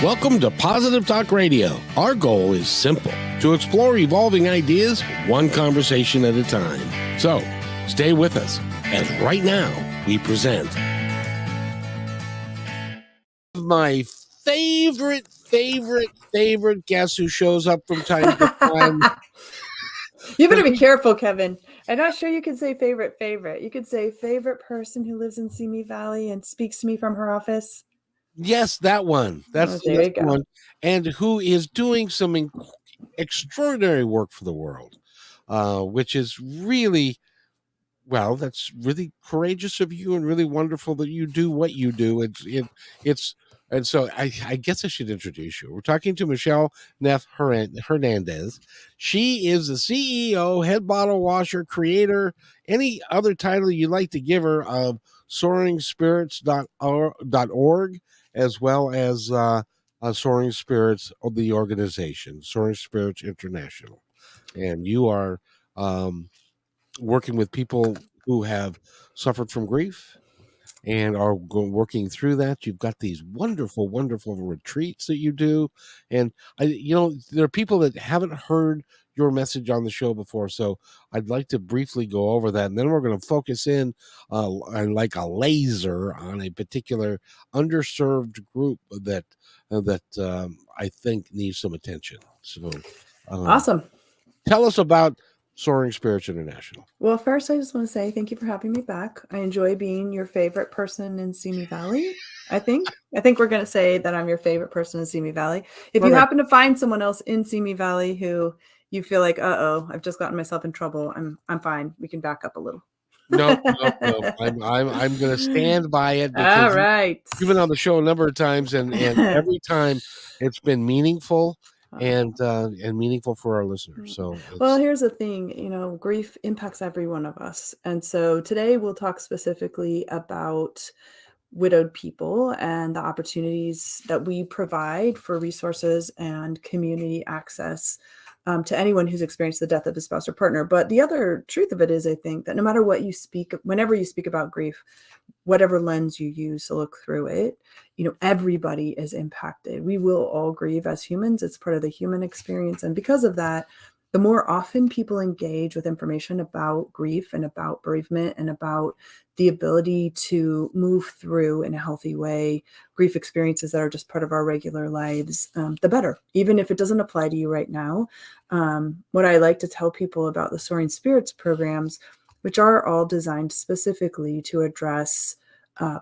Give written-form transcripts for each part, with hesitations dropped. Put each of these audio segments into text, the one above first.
Welcome to Positive Talk Radio. Our goal is simple, to explore evolving ideas one conversation at a time. So, stay with us as right now we present my favorite guest who shows up from time to time. You better be careful, Kevin. I'm not sure you can say favorite. You could say favorite person who lives in Simi Valley and speaks to me from her office. Yes, that one. That's the one. And who is doing some extraordinary work for the world, which is really, well, that's really courageous of you and really wonderful that you do what you do. And so I guess I should introduce you. We're talking to Michele Neff Hernandez. She is the CEO, head bottle washer, creator, any other title you'd like to give her, of soaringspirits.org, as well as Soaring Spirits of the organization, Soaring Spirits International. And you are working with people who have suffered from grief and are working through that. You've got these wonderful retreats that you do. And there are people that haven't heard your message on the show before, so I'd like to briefly go over that, and then we're going to focus in like a laser on a particular underserved group that I think needs some attention. So awesome. Tell us about Soaring Spirits International. Well, first, I just want to say thank you for having me back. I enjoy being your favorite person in Simi Valley. I think we're going to say that I'm your favorite person in Simi Valley. If you happen to find someone else in Simi Valley who you feel like, I've just gotten myself in trouble, I'm fine. We can back up a little. No. I'm going to stand by it. All right. You've been on the show a number of times, and every time it's been meaningful. And meaningful for our listeners. So, well, here's the thing, grief impacts every one of us. And so today we'll talk specifically about widowed people and the opportunities that we provide for resources and community access to anyone who's experienced the death of a spouse or partner. But the other truth of it is, I think, that no matter what you speak, whenever you speak about grief, whatever lens you use to look through it, everybody is impacted. We will all grieve as humans. It's part of the human experience. And because of that, the more often people engage with information about grief and about bereavement and about the ability to move through in a healthy way grief experiences that are just part of our regular lives, the better. Even if it doesn't apply to you right now, what I like to tell people about the Soaring Spirits programs, which are all designed specifically to address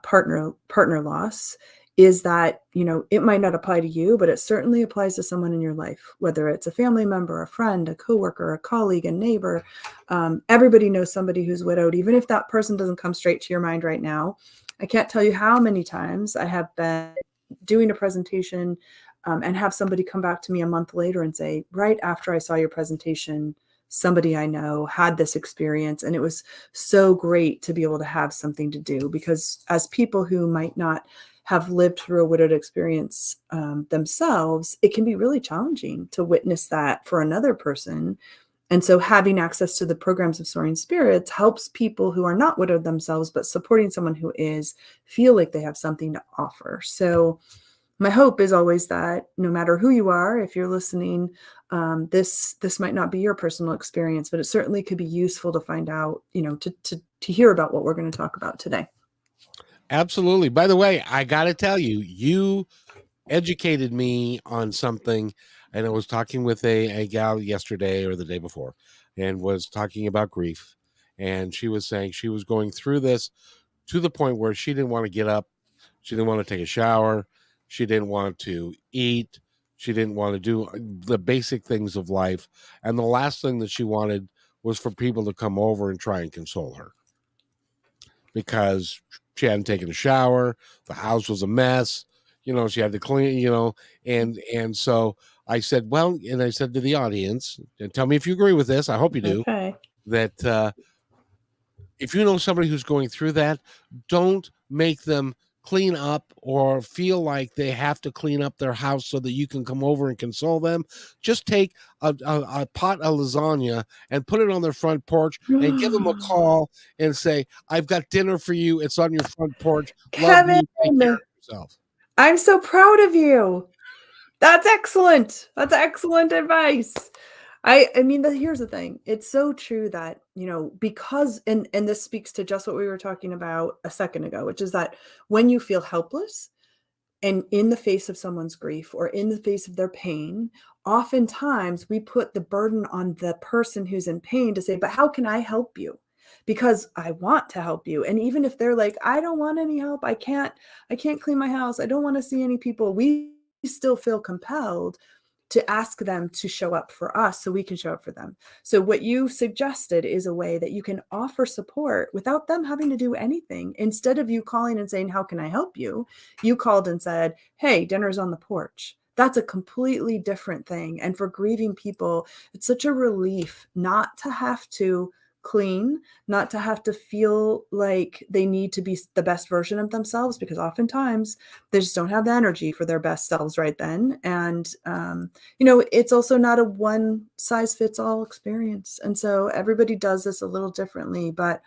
partner loss, is that, it might not apply to you, but it certainly applies to someone in your life, whether it's a family member, a friend, a coworker, a colleague, a neighbor. Everybody knows somebody who's widowed, even if that person doesn't come straight to your mind right now. I can't tell you how many times I have been doing a presentation and have somebody come back to me a month later and say, right after I saw your presentation, somebody I know had this experience, and it was so great to be able to have something to do, because as people who might not have lived through a widowed experience themselves, it can be really challenging to witness that for another person. And so having access to the programs of Soaring Spirits helps people who are not widowed themselves, but supporting someone who is, feel like they have something to offer. So my hope is always that no matter who you are, if you're listening, this might not be your personal experience, but it certainly could be useful to find out, to hear about what we're going to talk about today. Absolutely. By the way, I got to tell you, you educated me on something, and I was talking with a gal yesterday or the day before, and was talking about grief. And she was saying she was going through this to the point where she didn't want to get up. She didn't want to take a shower. She didn't want to eat. She didn't want to do the basic things of life. And the last thing that she wanted was for people to come over and try and console her, because she hadn't taken a shower. The house was a mess. She had to clean, and so I said, well, and I said to the audience, and tell me if you agree with this, I hope you do, okay, that if you know somebody who's going through that, don't make them clean up or feel like they have to clean up their house so that you can come over and console them. Just take a pot of lasagna and put it on their front porch and give them a call and say, I've got dinner for you. It's on your front porch. Kevin, love you. Take care of yourself. I'm so proud of you. That's excellent. That's excellent advice. I mean, here's the thing. It's so true that, because and this speaks to just what we were talking about a second ago, which is that when you feel helpless and in the face of someone's grief or in the face of their pain, oftentimes we put the burden on the person who's in pain to say, but how can I help you? Because I want to help you. And even if they're like, I don't want any help, I can't clean my house, I don't want to see any people, we still feel compelled to ask them to show up for us so we can show up for them. So what you suggested is a way that you can offer support without them having to do anything. Instead of you calling and saying, how can I help you? You called and said, hey, dinner's on the porch. That's a completely different thing. And for grieving people, it's such a relief not to have to clean, not to have to feel like they need to be the best version of themselves, because oftentimes they just don't have the energy for their best selves right then. And it's also not a one size fits all experience. And so everybody does this a little differently. But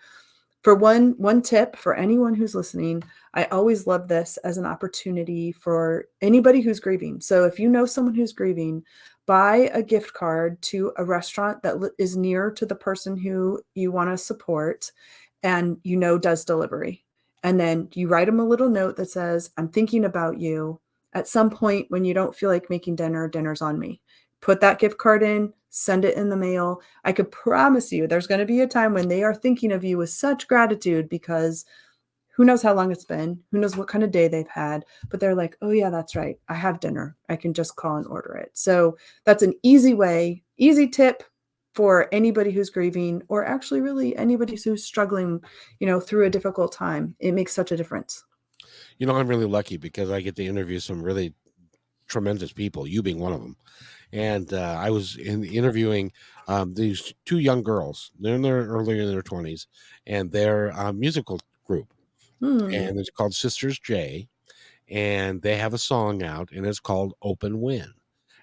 for one tip for anyone who's listening, I always love this as an opportunity for anybody who's grieving. So if you know someone who's grieving, buy a gift card to a restaurant that is near to the person who you want to support and does delivery. And then you write them a little note that says, I'm thinking about you. At some point when you don't feel like making dinner, dinner's on me. Put that gift card in, send it in the mail. I could promise you there's going to be a time when they are thinking of you with such gratitude, because who knows how long it's been, who knows what kind of day they've had, but they're like, oh yeah, that's right, I have dinner, I can just call and order it. So that's an easy tip for anybody who's grieving, or actually really anybody who's struggling, through a difficult time. It makes such a difference. I'm really lucky because I get to interview some really tremendous people, you being one of them. And I was interviewing these two young girls. They're earlier in their 20s, and they're a musical group, and it's called Sisters J. And they have a song out, and it's called Open Win.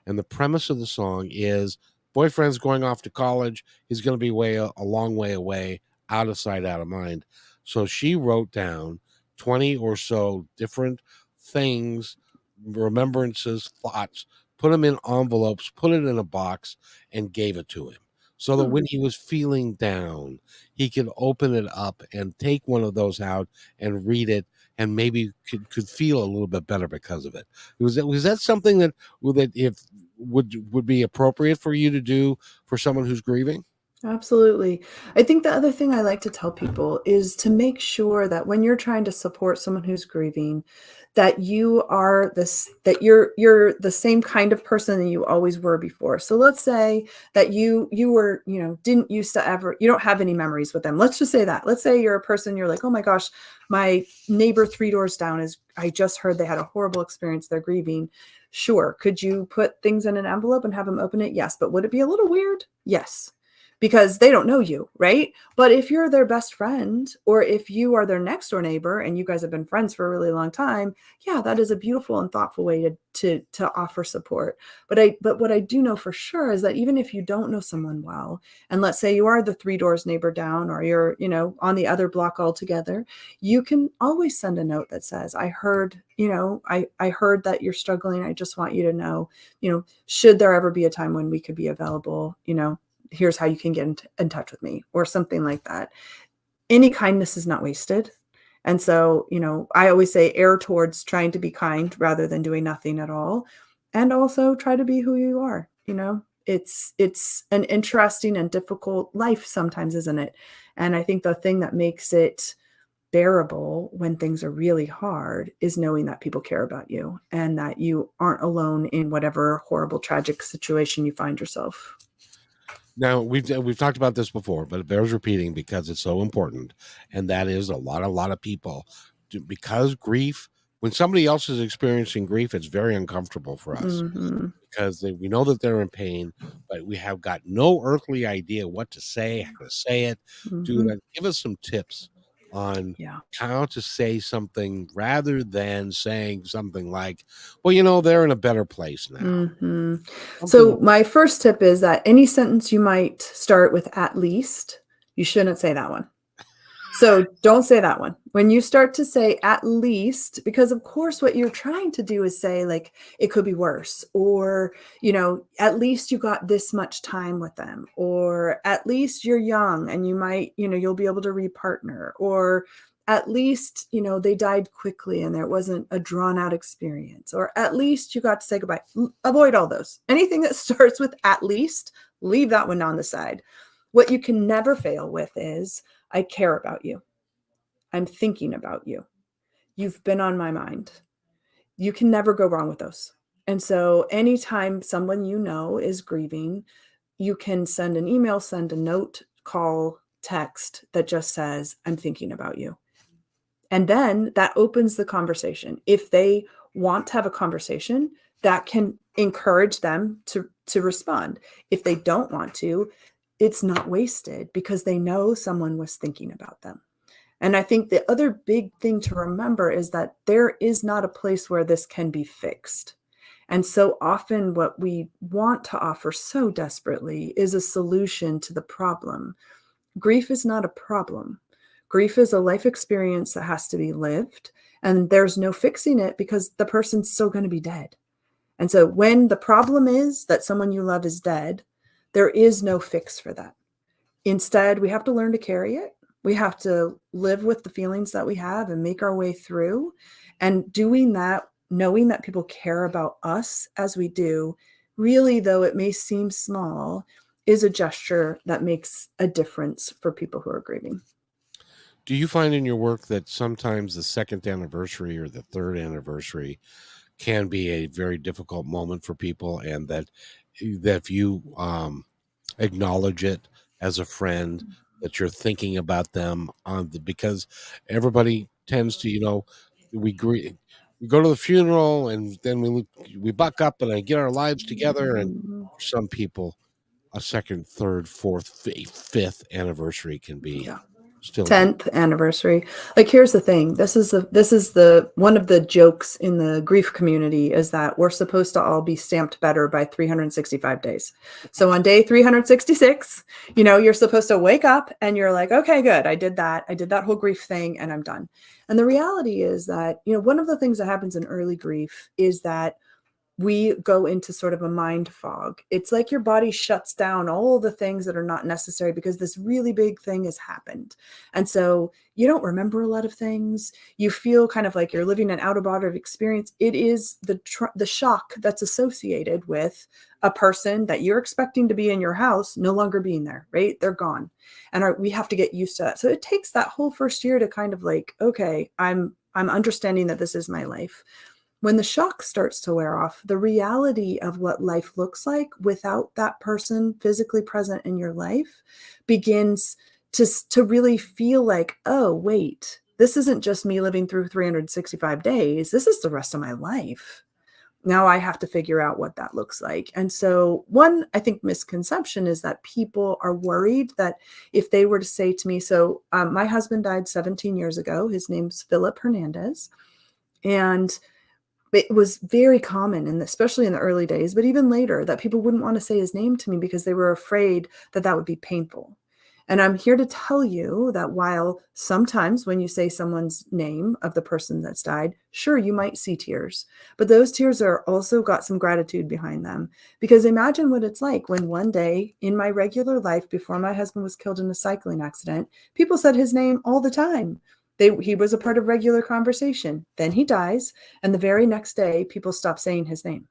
And the premise of the song is boyfriend's going off to college. He's going to be a long way away, out of sight, out of mind. So she wrote down 20 or so different things, remembrances, thoughts, put them in envelopes, put it in a box, and gave it to him. So that when he was feeling down, he could open it up and take one of those out and read it, and maybe could feel a little bit better because of it. Was that something that if would be appropriate for you to do for someone who's grieving? Absolutely. I think the other thing I like to tell people is to make sure that when you're trying to support someone who's grieving, that you're the same kind of person that you always were before. So let's say that you were, didn't used to ever, you don't have any memories with them. Let's just say that. Let's say you're a person, you're like, oh my gosh, my neighbor 3 doors down I just heard they had a horrible experience, they're grieving. Sure. Could you put things in an envelope and have them open it? Yes. But would it be a little weird? Yes, because they don't know you, right? But if you're their best friend, or if you are their next door neighbor and you guys have been friends for a really long time, yeah, that is a beautiful and thoughtful way to offer support. But what I do know for sure is that even if you don't know someone well, and let's say you are the 3 doors neighbor down, or you're, on the other block altogether, you can always send a note that says, I heard, I heard that you're struggling. I just want you to know, should there ever be a time when we could be available, here's how you can get in touch with me, or something like that. Any kindness is not wasted. And so, I always say err towards trying to be kind rather than doing nothing at all. And also try to be who you are. It's an interesting and difficult life sometimes, isn't it? And I think the thing that makes it bearable when things are really hard is knowing that people care about you and that you aren't alone in whatever horrible, tragic situation you find yourself. Now we've talked about this before, but it bears repeating because it's so important, and that is a lot of people because grief. When somebody else is experiencing grief, it's very uncomfortable for us because we know that they're in pain, but we have got no earthly idea what to say, how to say it. Give us some tips on Yeah. how to say something rather than saying something like, well, they're in a better place now. So my first tip is that any sentence you might start with "at least," you shouldn't say that one. So don't say that one. When you start to say at least, because of course what you're trying to do is say like it could be worse, or at least you got this much time with them, or at least you're young and you might, you'll be able to repartner, or at least, they died quickly and there wasn't a drawn out experience, or at least you got to say goodbye. Avoid all those. Anything that starts with at least, leave that one on the side. What you can never fail with is I care about you. I'm thinking about you. You've been on my mind. You can never go wrong with those. And so anytime someone is grieving, you can send an email, send a note, call, text that just says, I'm thinking about you. And then that opens the conversation. If they want to have a conversation, that can encourage them to respond. If they don't want to, it's not wasted because they know someone was thinking about them. And I think the other big thing to remember is that there is not a place where this can be fixed. And so often what we want to offer so desperately is a solution to the problem. Grief is not a problem. Grief is a life experience that has to be lived, and there's no fixing it because the person's still going to be dead. And so when the problem is that someone you love is dead, there is no fix for that. Instead, we have to learn to carry it. We have to live with the feelings that we have and make our way through. And doing that, knowing that people care about us as we do, really, though it may seem small, is a gesture that makes a difference for people who are grieving. Do you find in your work that sometimes the second anniversary or the third anniversary can be a very difficult moment for people, and that if you acknowledge it as a friend, that you're thinking about them because everybody tends to, we go to the funeral and then we buck up and get our lives together, and for some people a second, third, fourth, fifth anniversary can be still 10th anniversary. Like, here's the thing. This is the one of the jokes in the grief community is that we're supposed to all be stamped better by 365 days. So on day 366, you're supposed to wake up and you're like, okay, good. I did that whole grief thing and I'm done. And the reality is that, one of the things that happens in early grief is that we go into sort of a mind fog. It's like your body shuts down all the things that are not necessary because this really big thing has happened. And so you don't remember a lot of things. You feel kind of like you're living an out-of-body experience. It is the shock that's associated with a person that you're expecting to be in your house no longer being there, right? They're gone. And we have to get used to that. So it takes that whole first year to kind of like, okay, I'm understanding that this is my life. When the shock starts to wear off, the reality of what life looks like without that person physically present in your life begins to really feel like, oh, wait, this isn't just me living through 365 days. This is the rest of my life. Now I have to figure out what that looks like. And so one, I think, misconception is that people are worried that if they were to say to me, so my husband died 17 years ago. His name's Philip Hernandez. And it was very common, and especially in the early days, but even later, that people wouldn't want to say his name to me because they were afraid that that would be painful. And I'm here to tell you that while sometimes when you say someone's name of the person that's died, sure, you might see tears, but those tears are also got some gratitude behind them. Because imagine what it's like when one day in my regular life, before my husband was killed in a cycling accident, people said his name all the time. He was a part of regular conversation. Then he dies, and the very next day, people stop saying his name.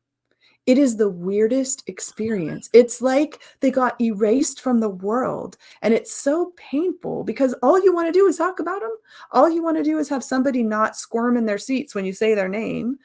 It is the weirdest experience. It's like they got erased from the world, and it's so painful because all you want to do is talk about them. All you want to do is have somebody not squirm in their seats when you say their name.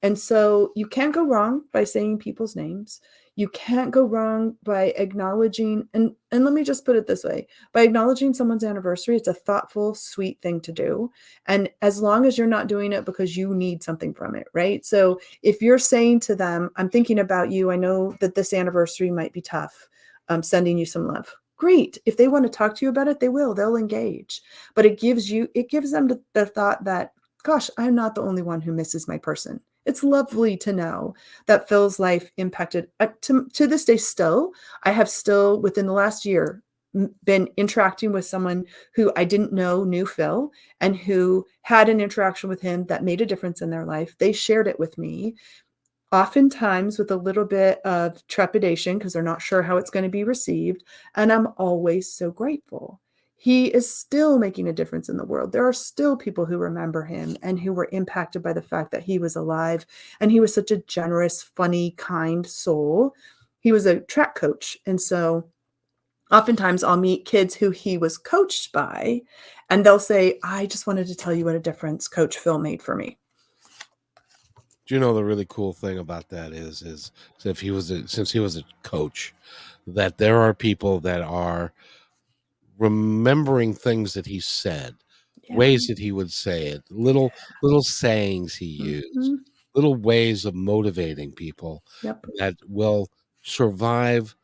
And so you can't go wrong by saying people's names. You can't go wrong by acknowledging, and let me just put it this way, by acknowledging someone's anniversary. It's a thoughtful, sweet thing to do. And as long as you're not doing it because you need something from it, right? So if you're saying to them, I'm thinking about you, I know that this anniversary might be tough, I'm sending you some love. Great. If they want to talk to you about it, they'll engage. But it gives them the thought that, gosh, I'm not the only one who misses my person. It's lovely to know that Phil's life impacted to this day. Still, I have within the last year been interacting with someone who I didn't know knew Phil and who had an interaction with him that made a difference in their life. They shared it with me, oftentimes with a little bit of trepidation because they're not sure how it's going to be received. And I'm always so grateful. He is still making a difference in the world. There are still people who remember him and who were impacted by the fact that he was alive. And he was such a generous, funny, kind soul. He was a track coach. And so oftentimes I'll meet kids who he was coached by, and they'll say, I just wanted to tell you what a difference Coach Phil made for me. Do you know the really cool thing about that is if since he was a coach, that there are people that are remembering things that he said, Yeah. ways that he would say it, little sayings he used, Mm-hmm. little ways of motivating people Yep. that will survive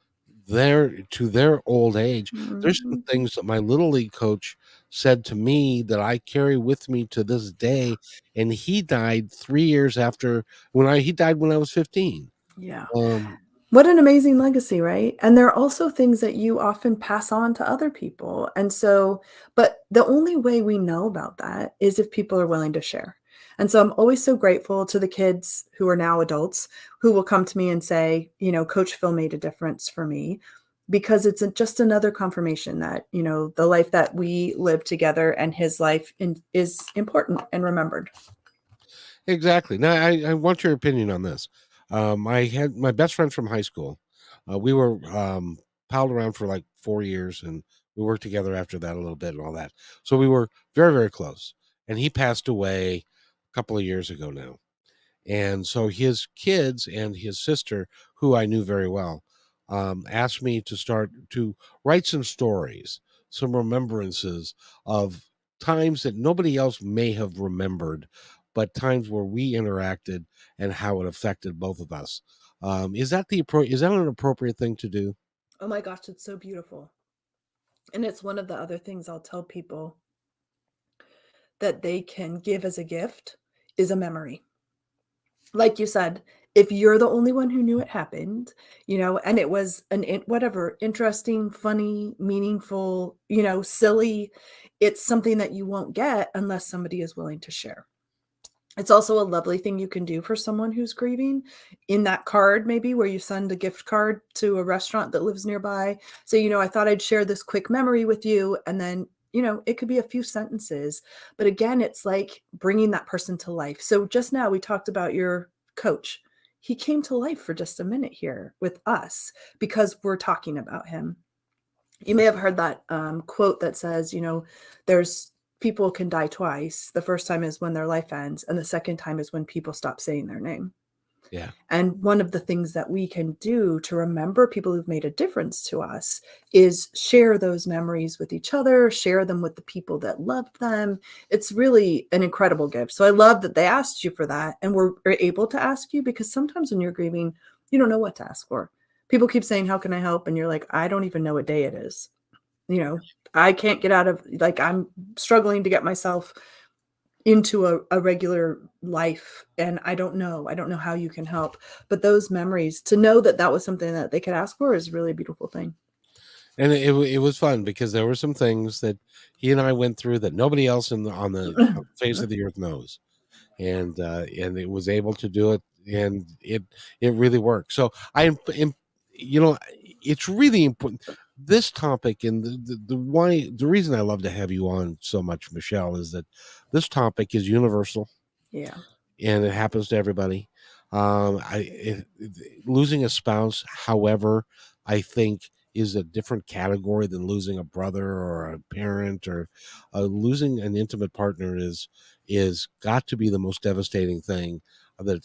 their old age. There's some Mm-hmm. things that my little league coach said to me that I carry with me to this day, and he died 3 years after he died when I was 15. Yeah. Um, What an amazing legacy, right? And there are also things that you often pass on to other people. And so, but the only way we know about that is if people are willing to share. And so I'm always so grateful to the kids who are now adults who will come to me and say, Coach Phil made a difference for me, because it's just another confirmation that, the life that we live together and his life is important and remembered. Exactly. Now, I want your opinion on this. I had my best friend from high school. We were palled around for like 4 years, and we worked together after that a little bit and all that. So we were very, very close. And he passed away a couple of years ago now. And so his kids and his sister, who I knew very well, asked me to start to write some stories, some remembrances of times that nobody else may have remembered, but times where we interacted and how it affected both of us. Is that an appropriate thing to do? Oh my gosh, it's so beautiful. And it's one of the other things I'll tell people that they can give as a gift is a memory. Like you said, if you're the only one who knew it happened, and it was whatever, interesting, funny, meaningful, silly, it's something that you won't get unless somebody is willing to share. It's also a lovely thing you can do for someone who's grieving. In that card, maybe where you send a gift card to a restaurant that lives nearby. Say, I thought I'd share this quick memory with you. And then, it could be a few sentences. But again, it's like bringing that person to life. So just now we talked about your coach. He came to life for just a minute here with us because we're talking about him. You may have heard that quote that says, there's people can die twice. The first time is when their life ends, and the second time is when people stop saying their name. Yeah. And one of the things that we can do to remember people who've made a difference to us is share those memories with each other, share them with the people that loved them. It's really an incredible gift. So I love that they asked you for that, and we're able to ask you, because sometimes when you're grieving, you don't know what to ask for. People keep saying, how can I help? And you're like, I don't even know what day it is. I can't get out of, I'm struggling to get myself into a regular life, and I don't know how you can help. But those memories, to know that that was something that they could ask for, is really a beautiful thing. And it was fun because there were some things that he and I went through that nobody else on the face of the earth knows. And it was able to do it, and it really worked. So it's really important, this topic, and the reason I love to have you on so much, Michelle, is that this topic is universal, Yeah. and it happens to everybody. Losing a spouse, however, I think is a different category than losing a brother or a parent, or losing an intimate partner is got to be the most devastating thing that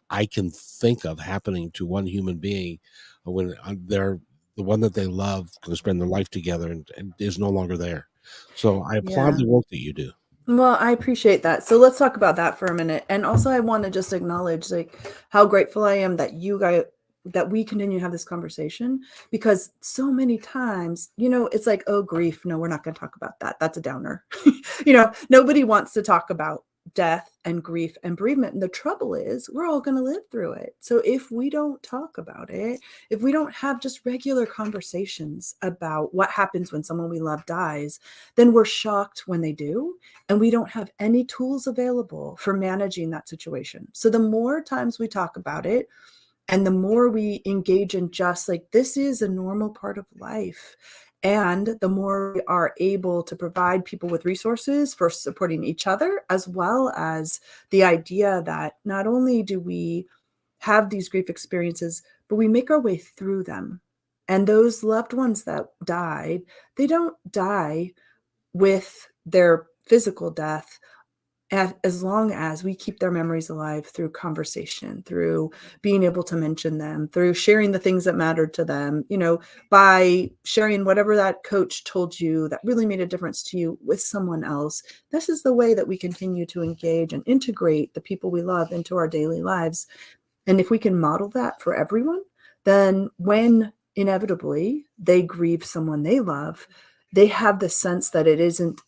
I can think of happening to one human being when they're the one that they love going to spend their life together, and is no longer there. So I applaud Yeah. the work that you do. Well, I appreciate that. So let's talk about that for a minute. And also I want to just acknowledge how grateful I am that you guys that we continue to have this conversation, because so many times, it's like, oh, grief. No, we're not going to talk about that. That's a downer. Nobody wants to talk about death and grief and bereavement. And the trouble is, we're all going to live through it. So if we don't talk about it, if we don't have just regular conversations about what happens when someone we love dies, then we're shocked when they do. And we don't have any tools available for managing that situation. So the more times we talk about it, and the more we engage in just like, this is a normal part of life. And the more we are able to provide people with resources for supporting each other, as well as the idea that not only do we have these grief experiences, but we make our way through them. And those loved ones that died, they don't die with their physical death, as long as we keep their memories alive through conversation, through being able to mention them, through sharing the things that mattered to them, by sharing whatever that coach told you that really made a difference to you with someone else. This is the way that we continue to engage and integrate the people we love into our daily lives. And if we can model that for everyone, then when inevitably they grieve someone they love, they have the sense that it isn't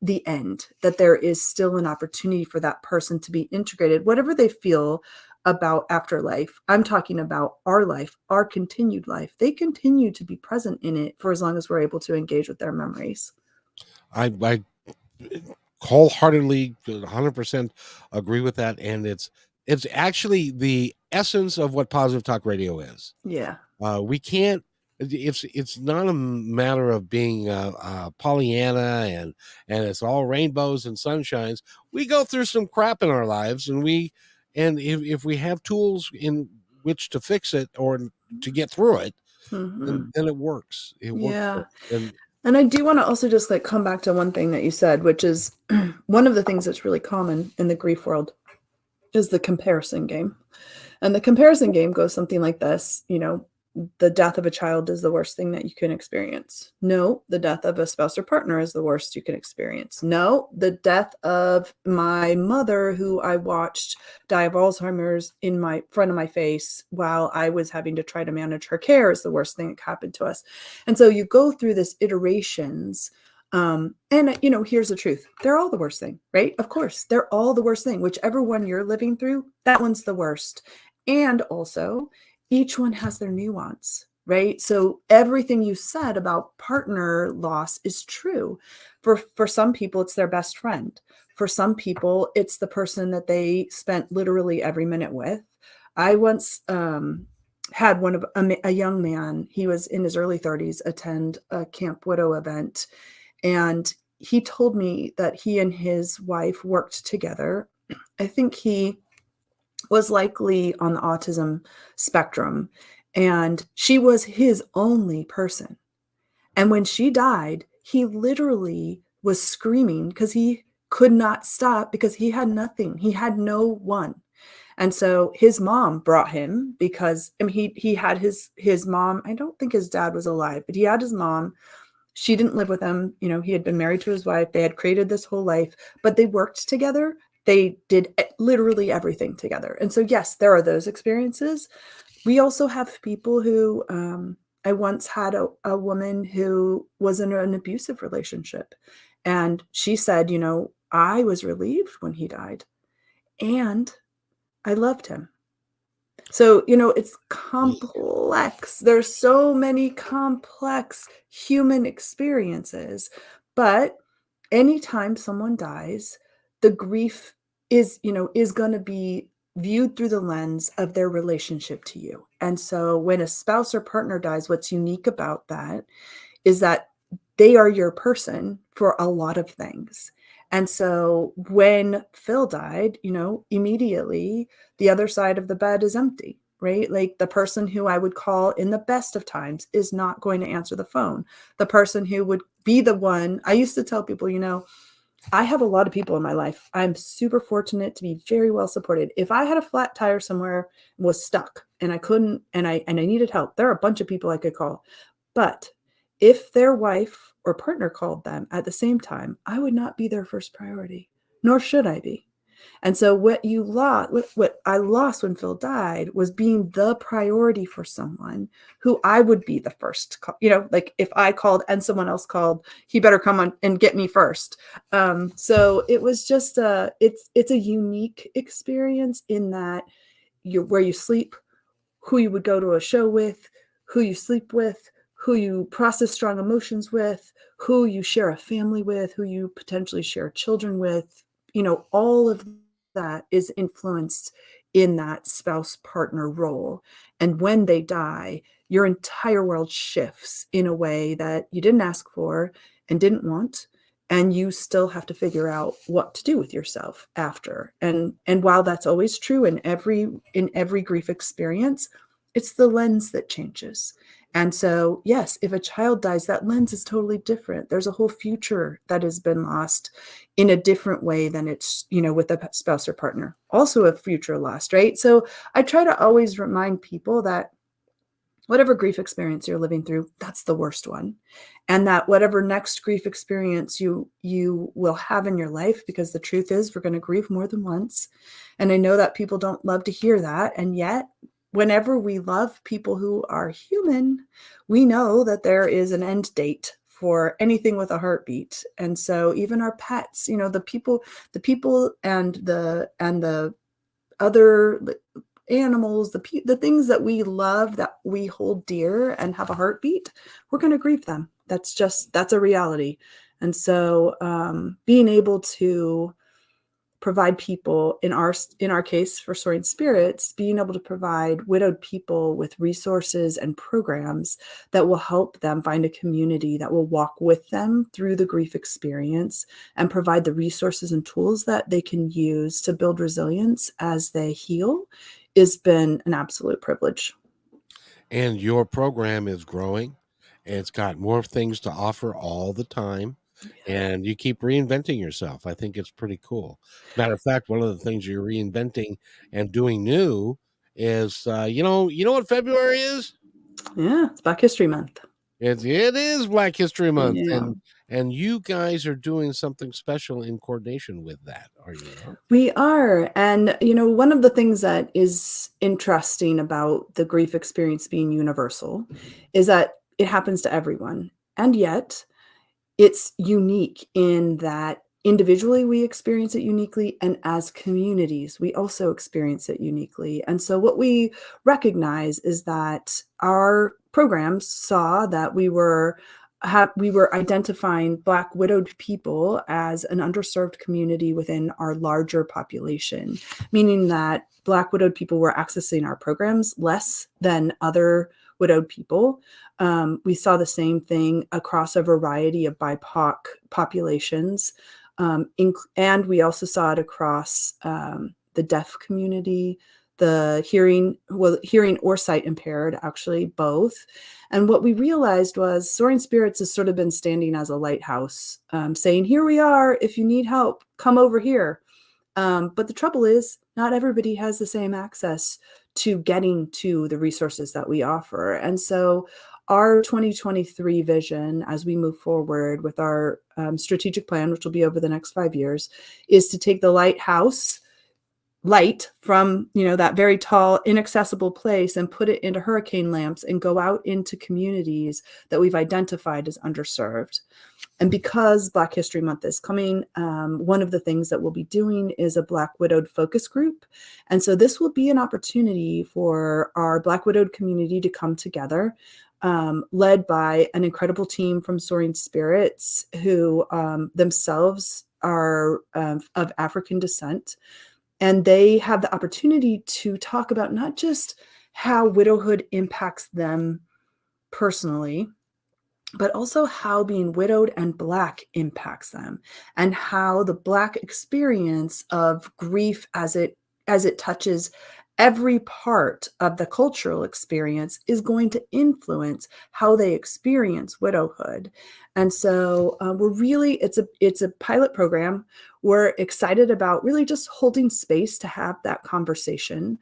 the end, that there is still an opportunity for that person to be integrated, whatever they feel about afterlife. I'm talking about our life, our continued life. They continue to be present in it for as long as we're able to engage with their memories. I wholeheartedly 100% agree with that, and it's actually the essence of what Positive Talk Radio is. Yeah. We can't, it's not a matter of being Pollyanna and it's all rainbows and sunshines. We go through some crap in our lives, and if we have tools in which to fix it or to get through it, then it works. It works. And I do want to also just come back to one thing that you said, which is one of the things that's really common in the grief world is the comparison game. And the comparison game goes something like this, the death of a child is the worst thing that you can experience. No, the death of a spouse or partner is the worst you can experience. No, the death of my mother, who I watched die of Alzheimer's in my front of my face while I was having to try to manage her care, is the worst thing that happened to us. And so you go through this iterations. And here's the truth. They're all the worst thing, right? Of course, they're all the worst thing. Whichever one you're living through, that one's the worst. And also, each one has their nuance, right? So everything you said about partner loss is true. For some people, it's their best friend. For some people, it's the person that they spent literally every minute with. I once had a young man, he was in his early 30s, attend a Camp Widow event. And he told me that he and his wife worked together. I think he was likely on the autism spectrum, and she was his only person. And when she died, he literally was screaming because he could not stop, because he had nothing. He had no one. And so his mom brought him, because he had his mom. I don't think his dad was alive, but he had his mom. She didn't live with him. He had been married to his wife. They had created this whole life, but they worked together. They did literally everything together. And so, yes, there are those experiences. We also have people who, I once had a woman who was in an abusive relationship. And she said, I was relieved when he died, and I loved him. So, it's complex. There's so many complex human experiences. But anytime someone dies, the grief is going to be viewed through the lens of their relationship to you. And so when a spouse or partner dies, what's unique about that is that they are your person for a lot of things. And so when Phil died, immediately the other side of the bed is empty, right? Like, the person who I would call in the best of times is not going to answer the phone. The person who would be the one, I used to tell people, I have a lot of people in my life. I'm super fortunate to be very well supported. If I had a flat tire somewhere and was stuck and I couldn't, and I needed help, there are a bunch of people I could call. But if their wife or partner called them at the same time, I would not be their first priority, nor should I be. And so what I lost when Phil died was being the priority for someone who I would be the first, like if I called and someone else called, he better come on and get me first. So it was just it's a unique experience in that where you sleep, who you would go to a show with, who you sleep with, who you process strong emotions with, who you share a family with, who you potentially share children with. All of that is influenced in that spouse partner role. And when they die, your entire world shifts in a way that you didn't ask for and didn't want. And you still have to figure out what to do with yourself after. And while that's always true in every grief experience, it's the lens that changes. And so, yes, if a child dies, that lens is totally different. There's a whole future that has been lost in a different way than it's, with a spouse or partner. Also a future lost, right? So I try to always remind people that whatever grief experience you're living through, that's the worst one. And that whatever next grief experience you will have in your life, because the truth is we're going to grieve more than once. And I know that people don't love to hear that. And yet, whenever we love people who are human, we know that there is an end date for anything with a heartbeat. And so even our pets, the people and the other animals, the things that we love, that we hold dear and have a heartbeat, we're going to grieve them. That's a reality. And so being able to provide people, in our case for Soaring Spirits, being able to provide widowed people with resources and programs that will help them find a community that will walk with them through the grief experience and provide the resources and tools that they can use to build resilience as they heal has been an absolute privilege. And your program is growing. It's got more things to offer all the time. And you keep reinventing yourself. I think it's pretty cool. Matter of fact, one of the things you're reinventing and doing new is, you know what February is? Yeah, it's Black History Month. It is Black History Month, Yeah. and you guys are doing something special in coordination with that, are you not? We are. And, one of the things that is interesting about the grief experience being universal is that it happens to everyone. And yet, it's unique in that individually we experience it uniquely, and as communities we also experience it uniquely. And so what we recognize is that our programs saw that we were identifying Black widowed people as an underserved community within our larger population, meaning that Black widowed people were accessing our programs less than other widowed people. We saw the same thing across a variety of BIPOC populations. And we also saw it across the deaf community, the hearing or sight impaired, actually, both. And what we realized was Soaring Spirits has sort of been standing as a lighthouse, saying, here we are, if you need help, come over here. But the trouble is, not everybody has the same access to getting to the resources that we offer. And so our 2023 vision, as we move forward with our strategic plan, which will be over the next 5 years, is to take the lighthouse light from that very tall, inaccessible place and put it into hurricane lamps and go out into communities that we've identified as underserved. And because Black History Month is coming, one of the things that we'll be doing is a Black Widowed focus group. And so this will be an opportunity for our Black Widowed community to come together, led by an incredible team from Soaring Spirits, who themselves are of African descent. And they have the opportunity to talk about not just how widowhood impacts them personally, but also how being widowed and Black impacts them, and how the Black experience of grief as it touches every part of the cultural experience is going to influence how they experience widowhood. And so it's a pilot program. We're excited about really just holding space to have that conversation.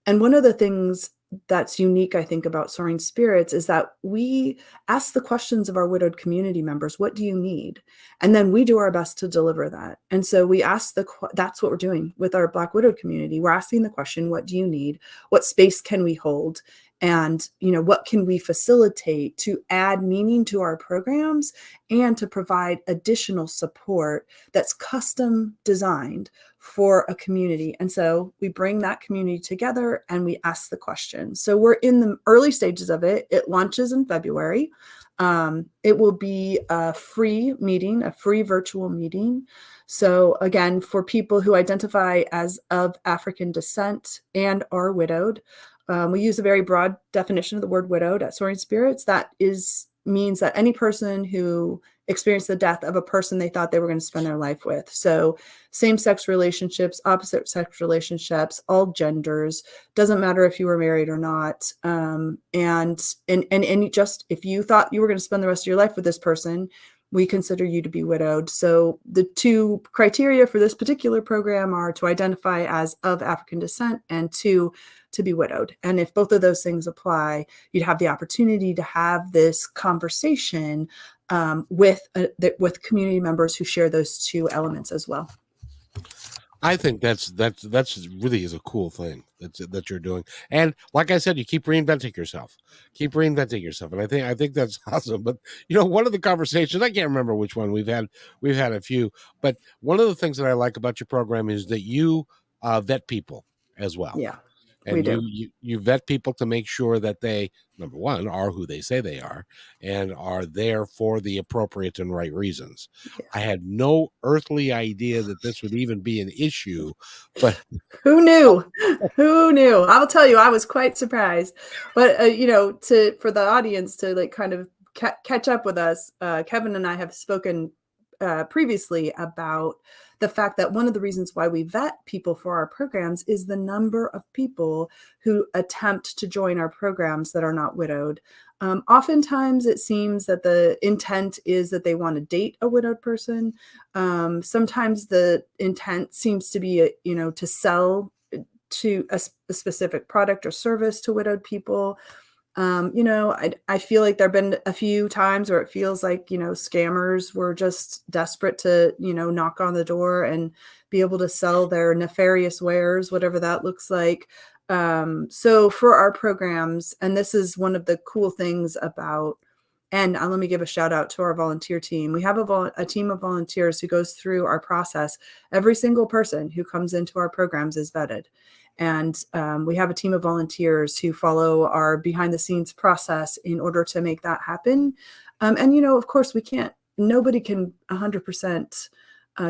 And one of the things that's unique, I think, about Soaring Spirits is that we ask the questions of our widowed community members, what do you need? And then we do our best to deliver that. And so we ask that's what we're doing with our Black widowed community. We're asking the question, what do you need? What space can we hold? And, what can we facilitate to add meaning to our programs and to provide additional support that's custom designed for a community? And so we bring that community together and we ask the question. So we're in the early stages of it. It launches in February. It will be a free meeting, a free virtual meeting. So again, for people who identify as of African descent and are widowed, we use a very broad definition of the word widowed at Soaring Spirits. That means that any person who experienced the death of a person they thought they were going to spend their life with. So same-sex relationships, opposite-sex relationships, all genders, doesn't matter if you were married or not. And just if you thought you were going to spend the rest of your life with this person, we consider you to be widowed. So the two criteria for this particular program are to identify as of African descent and to be widowed. And if both of those things apply, you'd have the opportunity to have this conversation with community members who share those two elements as well. I think that's really is a cool thing that you're doing. And like I said, you keep reinventing yourself. And I think that's awesome. But one of the conversations, I can't remember which one we've had a few, but one of the things that I like about your program is that you vet people as well. Yeah. And you vet people to make sure that they, number one, are who they say they are and are there for the appropriate and right reasons. Yes. I had no earthly idea that this would even be an issue, but who knew? Who knew? I'll tell you, I was quite surprised. But for the audience to kind of catch up with us, Kevin and I have spoken previously about the fact that one of the reasons why we vet people for our programs is the number of people who attempt to join our programs that are not widowed. Oftentimes it seems that the intent is that they want to date a widowed person. Sometimes the intent seems to be, to sell to a specific product or service to widowed people. I feel like there've been a few times where it feels like, scammers were just desperate to, knock on the door and be able to sell their nefarious wares, whatever that looks like. So for our programs, and this is one of the cool things about, and let me give a shout out to our volunteer team. We have a team of volunteers who goes through our process. Every single person who comes into our programs is vetted. And we have a team of volunteers who follow our behind the scenes process in order to make that happen. And, of course, nobody can 100%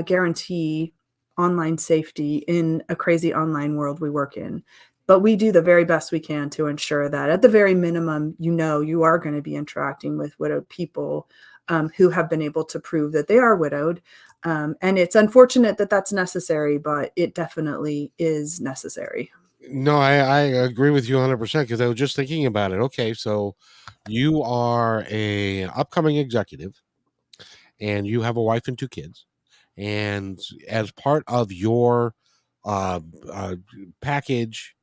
guarantee online safety in a crazy online world we work in. But we do the very best we can to ensure that at the very minimum, you are going to be interacting with widowed people who have been able to prove that they are widowed. And it's unfortunate that that's necessary, but it definitely is necessary. No, I agree with you 100% because I was just thinking about it. Okay, so you are a upcoming executive and you have a wife and two kids. And as part of your package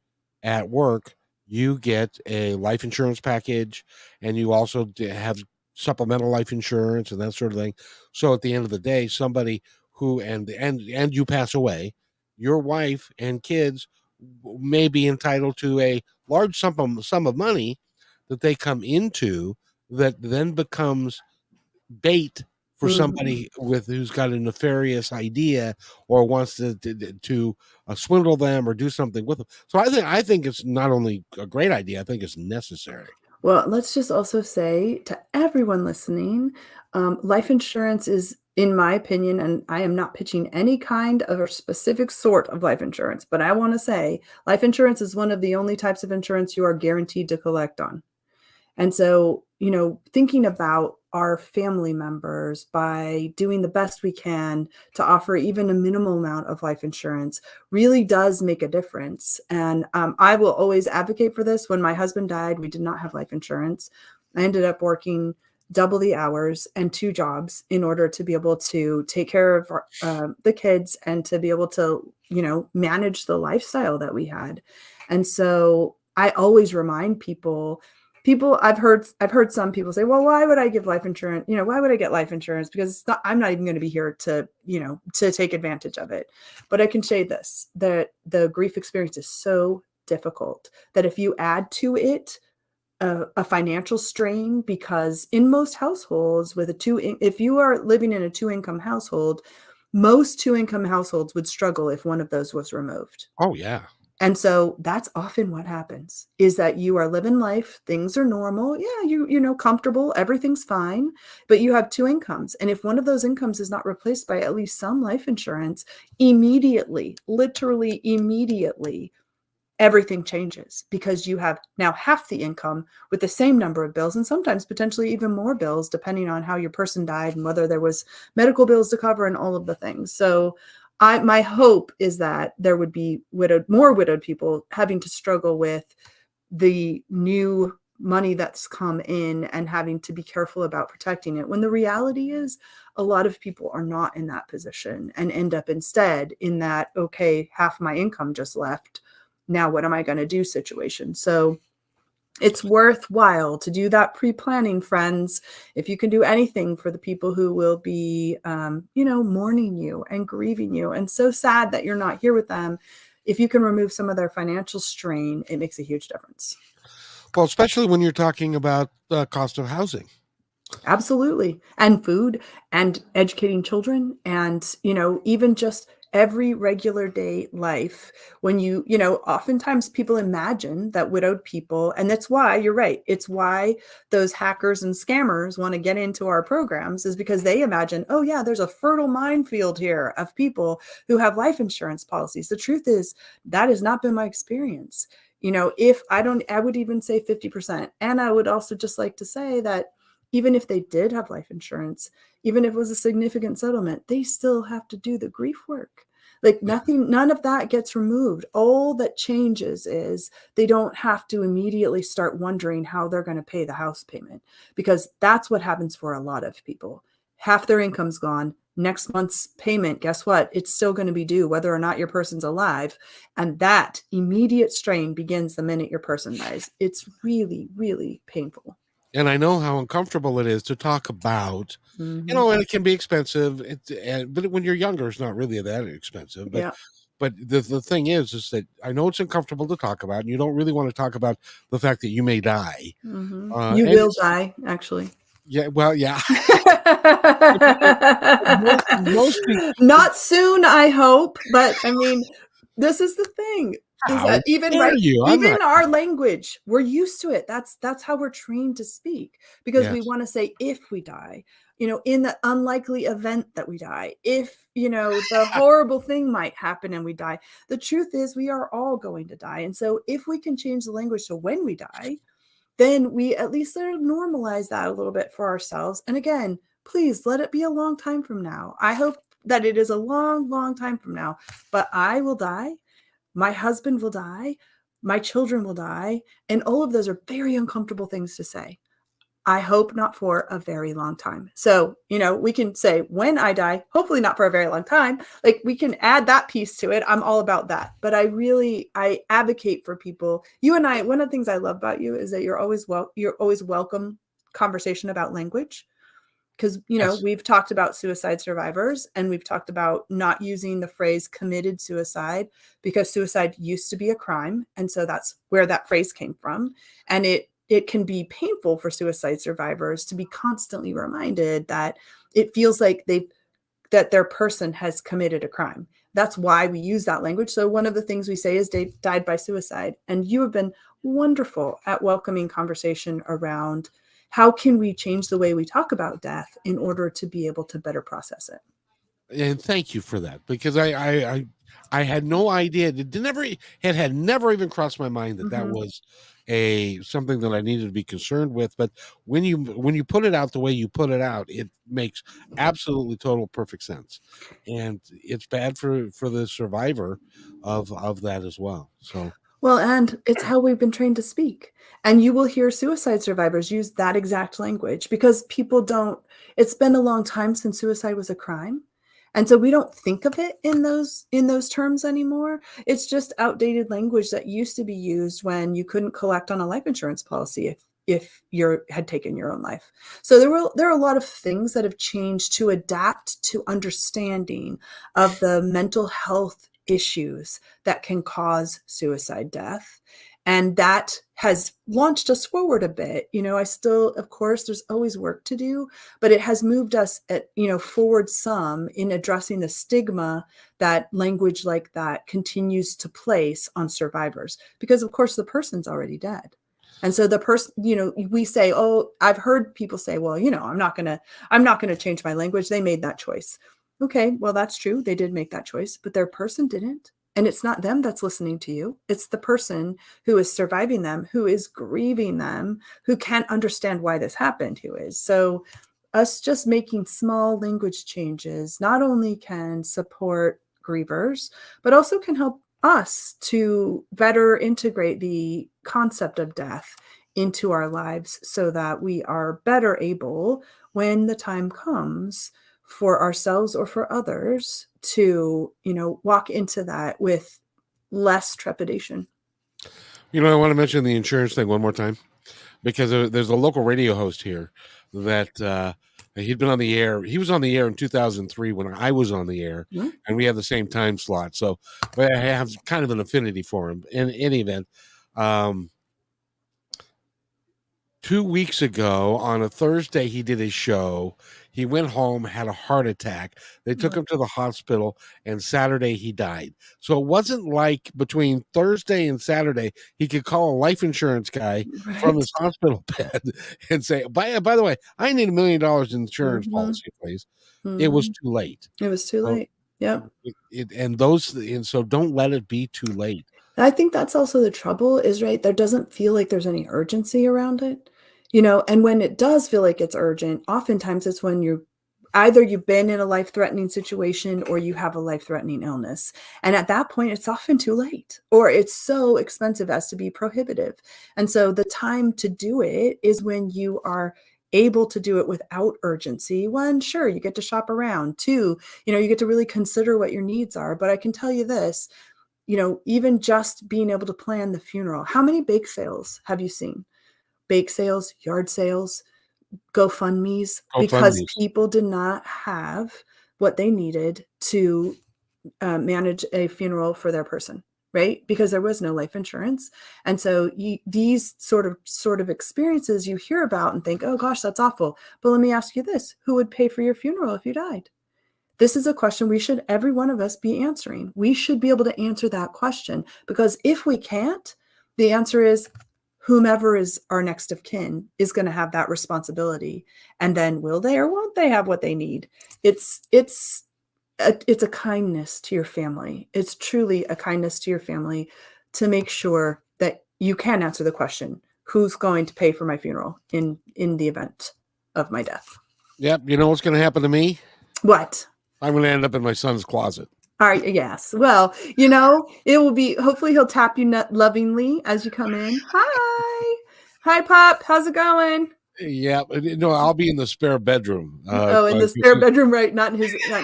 at work, you get a life insurance package and you also have supplemental life insurance and that sort of thing. So at the end of the day, somebody who and you pass away, your wife and kids may be entitled to a large sum of money that they come into that then becomes bait for somebody who's got a nefarious idea or wants to swindle them or do something with them. So I think it's not only a great idea, I think it's necessary. Well, let's just also say to everyone listening, life insurance is, in my opinion, and I am not pitching any kind of a specific sort of life insurance, but I want to say life insurance is one of the only types of insurance you are guaranteed to collect on. And so, thinking about our family members by doing the best we can to offer even a minimal amount of life insurance really does make a difference. And I will always advocate for this. When my husband died, we did not have life insurance. I ended up working double the hours and 2 jobs in order to be able to take care of the kids and to be able to, manage the lifestyle that we had. And so I always remind people, I've heard some people say, well, why would I give life insurance? Why would I get life insurance? Because I'm not even going to be here to, to take advantage of it. But I can say this, that the grief experience is so difficult that if you add to it a financial strain, because in most households with if you are living in a 2-income household, most 2-income households would struggle if one of those was removed. Oh, yeah. And so that's often what happens, is that you are living life, things are normal. Yeah, comfortable, everything's fine, but you have 2 incomes. And if one of those incomes is not replaced by at least some life insurance, immediately, literally immediately, everything changes, because you have now half the income with the same number of bills, and sometimes potentially even more bills, depending on how your person died and whether there was medical bills to cover and all of the things. So my hope is that there would be more widowed people having to struggle with the new money that's come in and having to be careful about protecting it, when the reality is a lot of people are not in that position and end up instead in that, okay, half my income just left, now what am I going to do situation. So it's worthwhile to do that pre-planning, friends. If you can do anything for the people who will be, mourning you and grieving you, and so sad that you're not here with them, if you can remove some of their financial strain, it makes a huge difference. Well, especially when you're talking about the cost of housing. Absolutely. And food and educating children and, even just every regular day life. When oftentimes people imagine that widowed people, and that's why you're right. It's why those hackers and scammers want to get into our programs, is because they imagine, oh yeah, there's a fertile minefield here of people who have life insurance policies. The truth is that has not been my experience. If I would even say 50%. And I would also just like to say that even if they did have life insurance, even if it was a significant settlement, they still have to do the grief work. Like none of that gets removed. All that changes is they don't have to immediately start wondering how they're going to pay the house payment, because that's what happens for a lot of people. Half their income's gone. Next month's payment, guess what? It's still going to be due whether or not your person's alive. And that immediate strain begins the minute your person dies. It's really, really painful. And I know how uncomfortable it is to talk about, Mm-hmm. and it can be expensive. But when you're younger, it's not really that expensive. Yeah. But the thing is that I know it's uncomfortable to talk about, and you don't really want to talk about the fact that you may die. Mm-hmm. You And will die, actually. yeah, well, yeah. most people. Not soon, I hope. But I mean, this is the thing, is How that even dare you? I'm not. even our language, we're used to it. That's how we're trained to speak, because we Yes. want to say, if we die, in the unlikely event that we die, if, the horrible thing might happen and we die. The truth is we are all going to die. And so if we can change the language to when we die, then we at least sort of normalize that a little bit for ourselves. And again, please let it be a long time from now. I hope that it is a long, long time from now, but I will die. My husband will die. My children will die. And all of those are very uncomfortable things to say. I hope not for a very long time. So, we can say when I die, hopefully not for a very long time. Like, we can add that piece to it. I'm all about that. But I advocate for people. You and I, one of the things I love about you is that you're always welcome conversation about language. Because, Yes. we've talked about suicide survivors, and we've talked about not using the phrase committed suicide, because suicide used to be a crime. And so that's where that phrase came from. And it can be painful for suicide survivors to be constantly reminded that it feels like that their person has committed a crime. That's why we use that language. So one of the things we say is they died by suicide. And you have been wonderful at welcoming conversation around how can we change the way we talk about death in order to be able to better process it. And thank you for that, because I had no idea. It had never even crossed my mind that that Mm-hmm. was something that I needed to be concerned with. But when you put it out the way you put it out, it makes absolutely total perfect sense, and it's bad for the survivor of that as well. So Well, and it's how we've been trained to speak. And you will hear suicide survivors use that exact language, because people don't, it's been a long time since suicide was a crime. And so we don't think of it in those terms anymore. It's just outdated language that used to be used when you couldn't collect on a life insurance policy if you had taken your own life. So there are a lot of things that have changed to adapt to understanding of the mental health issues that can cause suicide death. And that has launched us forward a bit. I still, of course, there's always work to do, but it has moved us forward some in addressing the stigma that language like that continues to place on survivors, because of course the person's already dead. And so the person, we say, oh, I've heard people say, well, I'm not going to change my language. They made that choice. Okay, well, that's true. They did make that choice, but their person didn't. And it's not them that's listening to you. It's the person who is surviving them, who is grieving them, who can't understand why this happened, who is. So us just making small language changes not only can support grievers, but also can help us to better integrate the concept of death into our lives so that we are better able, when the time comes, for ourselves or for others to, walk into that with less trepidation. I want to mention the insurance thing one more time, because there's a local radio host here that he'd been on the air. He was on the air in 2003 when I was on the air, and we had the same time slot. So I have kind of an affinity for him. In any event, 2 weeks ago on a Thursday, he did his show. He went home, had a heart attack. They took him to the hospital, and Saturday he died. So it wasn't like between Thursday and Saturday he could call a life insurance guy from his hospital bed and say, by the way, I need $1 million insurance policy, please. It was too late. It was too late. Yep. And so don't let it be too late. I think that's also the trouble is, right, there doesn't feel like there's any urgency around it, and when it does feel like it's urgent, oftentimes it's when you've been in a life-threatening situation or you have a life-threatening illness. And at that point, it's often too late, or it's so expensive as to be prohibitive. And so the time to do it is when you are able to do it without urgency. One, sure, you get to shop around. Two, you get to really consider what your needs are. But I can tell you this, even just being able to plan the funeral. How many bake sales have you seen? Bake sales, yard sales, GoFundMes, because people did not have what they needed to manage a funeral for their person, right? Because there was no life insurance. And so these sort of experiences you hear about and think, oh gosh, that's awful. But let me ask you this, who would pay for your funeral if you died? This is a question every one of us be answering. We should be able to answer that question, because if we can't, the answer is whomever is our next of kin is going to have that responsibility. And then will they or won't they have what they need? It's a kindness to your family. It's truly a kindness to your family to make sure that you can answer the question, who's going to pay for my funeral in the event of my death? Yep. You know what's going to happen to me? What? I'm going to end up in my son's closet. All right. Yes. Well, it will be, hopefully he'll tap you lovingly as you come in. Hi. Hi, Pop. How's it going? Yeah. No, I'll be in the spare bedroom. In the spare bedroom, right? Not in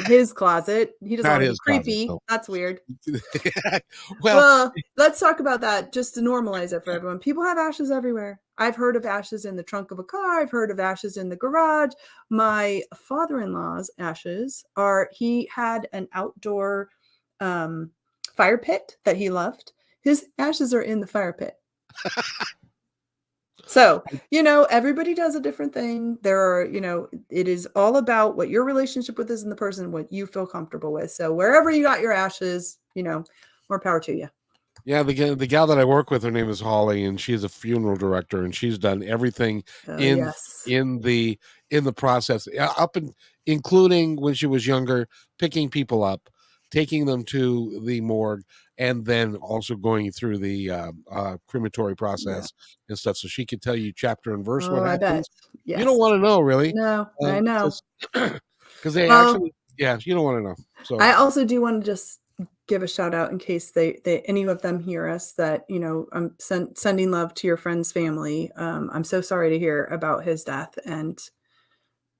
his closet. He doesn't want to be creepy. Closet, no. That's weird. well, let's talk about that just to normalize it for everyone. People have ashes everywhere. I've heard of ashes in the trunk of a car. I've heard of ashes in the garage. My father-in-law's ashes he had an outdoor fire pit that he loved. His ashes are in the fire pit. So, everybody does a different thing. There are, it is all about what your relationship with is in the person, what you feel comfortable with. So wherever you got your ashes, more power to you. Yeah, the gal that I work with, her name is Holly, and she's a funeral director, and she's done everything in the process, including when she was younger, picking people up, taking them to the morgue, and then also going through the crematory process and stuff. So she could tell you chapter and verse what happens. Yes. You don't want to know, really. No, I know. Because they actually, you don't want to know. So I also do want to just give a shout out in case any of them hear us that, I'm sending love to your friend's family. I'm so sorry to hear about his death. And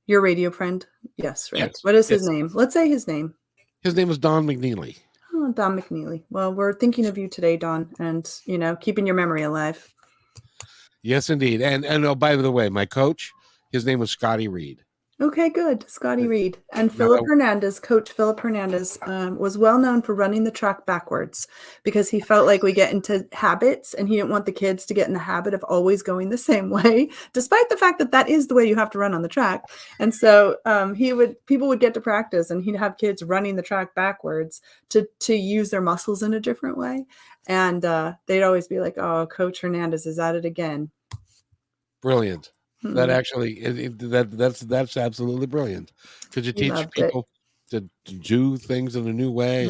your radio friend. Yes, right. Yes, what is his name? Let's say his name. His name was Don McNeely. Oh, Don McNeely. Well, we're thinking of you today, Don, and keeping your memory alive. Yes, indeed. And oh, by the way, my coach, his name was Scotty Reed. Okay, good. Scotty Reed. And Now, Philip Hernandez, Coach Philip Hernandez, was well known for running the track backwards because he felt like we get into habits and he didn't want the kids to get in the habit of always going the same way, despite the fact that that is the way you have to run on the track. And so people would get to practice and he'd have kids running the track backwards to use their muscles in a different way. And they'd always be like, oh, Coach Hernandez is at it again. Brilliant. That actually, that's absolutely brilliant because you teach people to do things in a new way,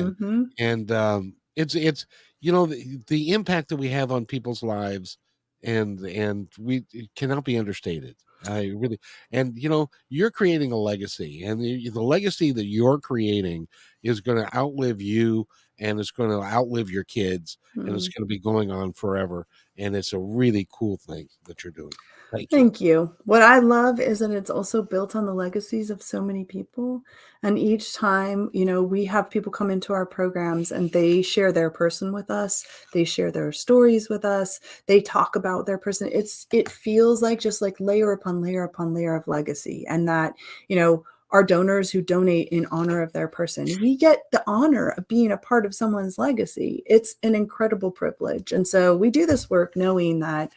and it's the impact that we have on people's lives, and it cannot be understated. I really, and you're creating a legacy, and the legacy that you're creating is going to outlive you, and it's going to outlive your kids, and it's going to be going on forever, and it's a really cool thing that you're doing. Thank you. What I love is that it's also built on the legacies of so many people. And each time, we have people come into our programs and they share their person with us. They share their stories with us. They talk about their person. It feels like just like layer upon layer upon layer of legacy. And that, our donors who donate in honor of their person, we get the honor of being a part of someone's legacy. It's an incredible privilege. And so we do this work knowing that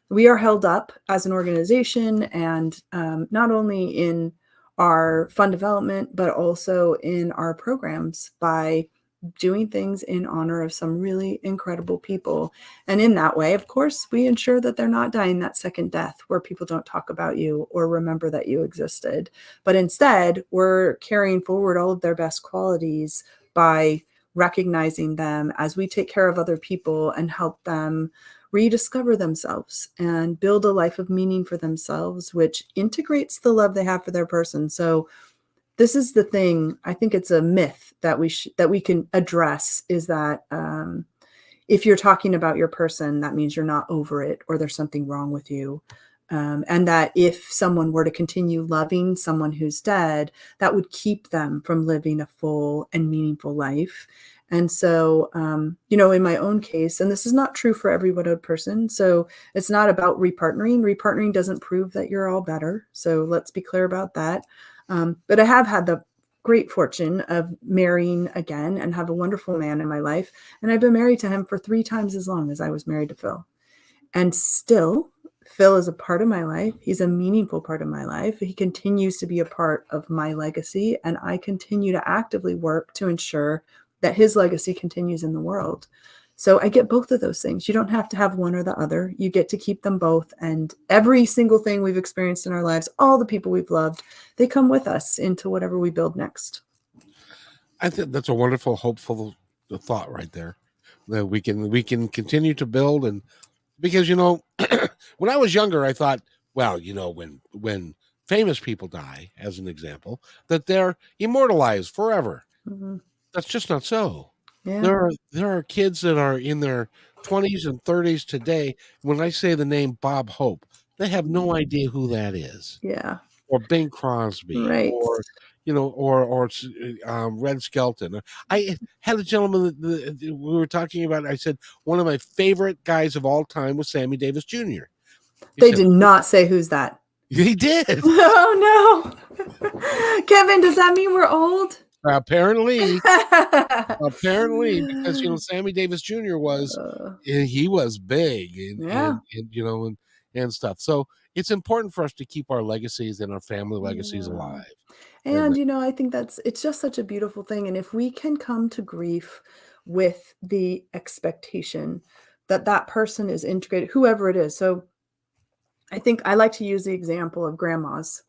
we are held up as an organization, and not only in our fund development, but also in our programs by doing things in honor of some really incredible people. And in that way, of course, we ensure that they're not dying that second death where people don't talk about you or remember that you existed. But instead, we're carrying forward all of their best qualities by recognizing them as we take care of other people and help them rediscover themselves and build a life of meaning for themselves, which integrates the love they have for their person. So this is the thing. I think it's a myth that we can address, is that if you're talking about your person, that means you're not over it or there's something wrong with you. And that if someone were to continue loving someone who's dead, that would keep them from living a full and meaningful life. And so, in my own case, and this is not true for every widowed person, so it's not about repartnering. Repartnering doesn't prove that you're all better. So let's be clear about that. But I have had the great fortune of marrying again and have a wonderful man in my life. And I've been married to him for 3 times as long as I was married to Phil. And still, Phil is a part of my life. He's a meaningful part of my life. He continues to be a part of my legacy. And I continue to actively work to ensure that his legacy continues in the world. So I get both of those things. You don't have to have one or the other. You get to keep them both. And every single thing we've experienced in our lives, all the people we've loved, they come with us into whatever we build next. I think that's a wonderful, hopeful thought right there, that we can continue to build. And because, when I was younger, I thought, well, when famous people die, as an example, that they're immortalized forever. Mm-hmm. That's just not so. Yeah. There are kids that are in their 20s and 30s today. When I say the name Bob Hope, they have no idea who that is. Yeah. Or Bing Crosby, right. or Red Skelton. I had a gentleman that we were talking about. I said one of my favorite guys of all time was Sammy Davis Jr. They did not say who's that. He did. Oh no, Kevin. Does that mean we're old? Apparently, because Sammy Davis Jr. was big and stuff. So it's important for us to keep our legacies and our family legacies alive. And I think it's just such a beautiful thing. And if we can come to grief with the expectation that that person is integrated, whoever it is. So I think I like to use the example of grandmas.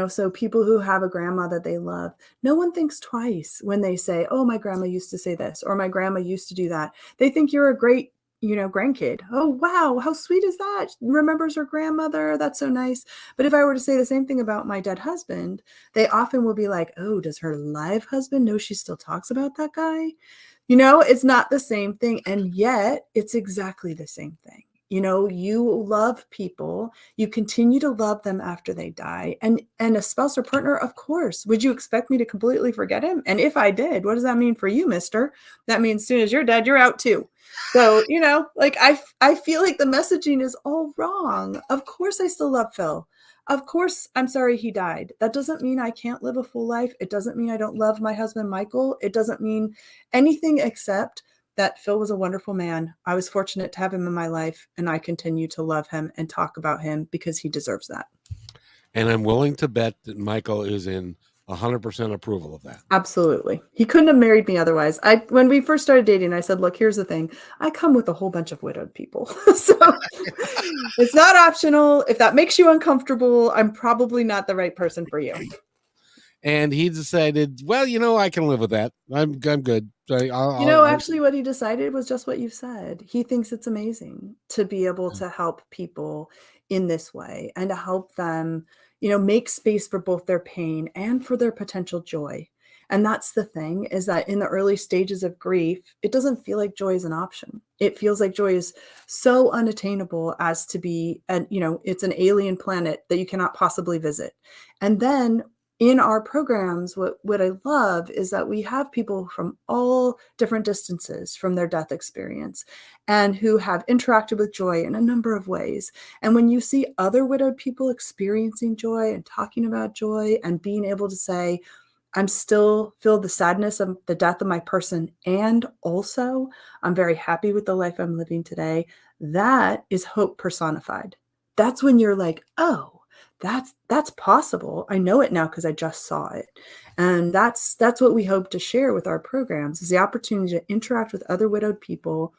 So people who have a grandma that they love, no one thinks twice when they say, oh, my grandma used to say this, or my grandma used to do that. They think you're a great, grandkid. Oh, wow. How sweet is that? Remembers her grandmother. That's so nice. But if I were to say the same thing about my dead husband, they often will be like, oh, does her live husband know she still talks about that guy? It's not the same thing. And yet it's exactly the same thing. you love people, you continue to love them after they die. And a spouse or partner, of course, would you expect me to completely forget him? And if I did, what does that mean for you, mister? That means as soon as you're dead, you're out too. So, like I feel like the messaging is all wrong. Of course I still love Phil. Of course I'm sorry he died. That doesn't mean I can't live a full life. It doesn't mean I don't love my husband, Michael. It doesn't mean anything except that Phil was a wonderful man. I was fortunate to have him in my life, and I continue to love him and talk about him because he deserves that. And I'm willing to bet that Michael is in 100% approval of that. Absolutely. He couldn't have married me otherwise. When we first started dating, I said, look, here's the thing. I come with a whole bunch of widowed people. So it's not optional. If that makes you uncomfortable, I'm probably not the right person for you. And he decided, well, I can live with that. I'm good. Actually what he decided was just what you said. He thinks it's amazing to be able to help people in this way and to help them, make space for both their pain and for their potential joy. And that's the thing, is that in the early stages of grief, it doesn't feel like joy is an option. It feels like joy is so unattainable as to be, it's an alien planet that you cannot possibly visit. And then in our programs, what I love is that we have people from all different distances from their death experience and who have interacted with joy in a number of ways. And when you see other widowed people experiencing joy and talking about joy and being able to say, I'm still feel the sadness of the death of my person, and also I'm very happy with the life I'm living today, that is hope personified. That's when you're like, oh, that's possible. I know it now because I just saw it. And that's what we hope to share with our programs, is the opportunity to interact with other widowed people,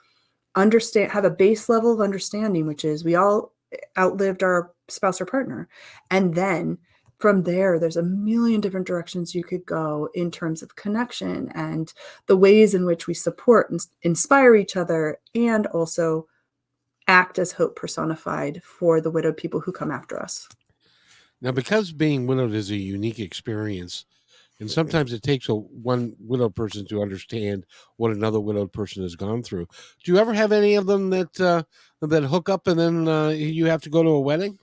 understand, have a base level of understanding, which is we all outlived our spouse or partner. And then from there, there's a million different directions you could go in terms of connection and the ways in which we support and inspire each other, and also act as hope personified for the widowed people who come after us. Now, because being widowed is a unique experience, and sometimes it takes one widowed person to understand what another widowed person has gone through. Do you ever have any of them that hook up and then you have to go to a wedding?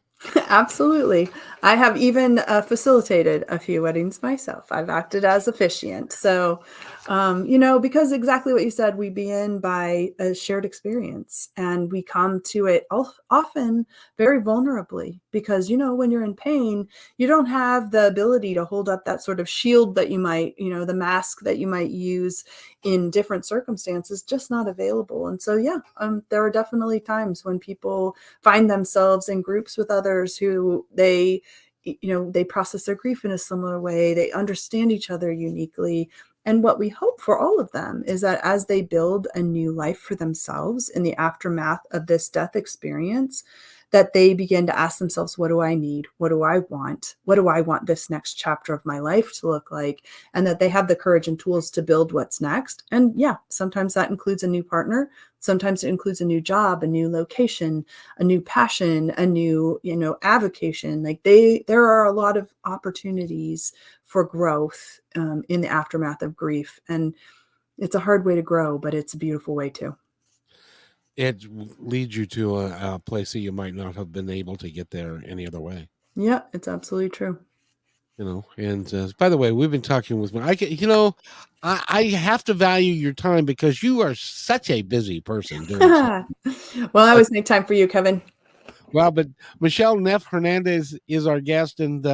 Absolutely. I have even facilitated a few weddings myself. I've acted as officiant. So, because exactly what you said, we begin by a shared experience and we come to it often very vulnerably because, when you're in pain, you don't have the ability to hold up that sort of shield that you might, the mask that you might use in different circumstances, just not available. And so, there are definitely times when people find themselves in groups with others who they process their grief in a similar way. They understand each other uniquely. And what we hope for all of them is that as they build a new life for themselves in the aftermath of this death experience, that they begin to ask themselves, what do I need? What do I want? What do I want this next chapter of my life to look like? And that they have the courage and tools to build what's next. And sometimes that includes a new partner. Sometimes it includes a new job, a new location, a new passion, a new, avocation. Like there are a lot of opportunities for growth in the aftermath of grief. And it's a hard way to grow, but it's a beautiful way too. It leads you to a place that you might not have been able to get there any other way. Yeah, it's absolutely true. And by the way, we've been talking with I have to value your time because you are such a busy person doing something. Well, I always make time for you, Kevin. Well, but Michele Neff Hernandez is our guest, and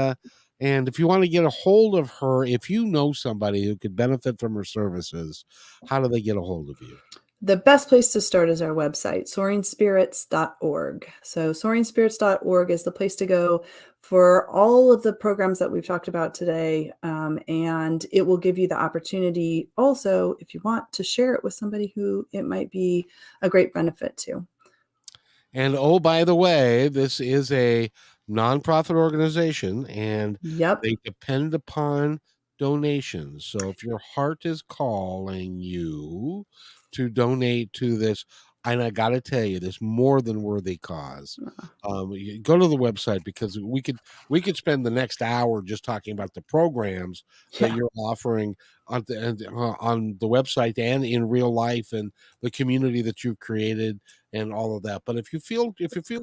if you want to get a hold of her, if you know somebody who could benefit from her services, how do they get a hold of you? The best place to start is our website, soaringspirits.org. So soaringspirits.org is the place to go for all of the programs that we've talked about today. And it will give you the opportunity also, if you want, to share it with somebody who it might be a great benefit to. And oh, by the way, this is a nonprofit organization, and they depend upon donations. So if your heart is calling you to donate to this, and I got to tell you, this more than worthy cause. Uh, You go to the website, because we could spend the next hour just talking about the programs that yeah. you're offering on the website and in real life, and the community that you've created and all of that. But if you feel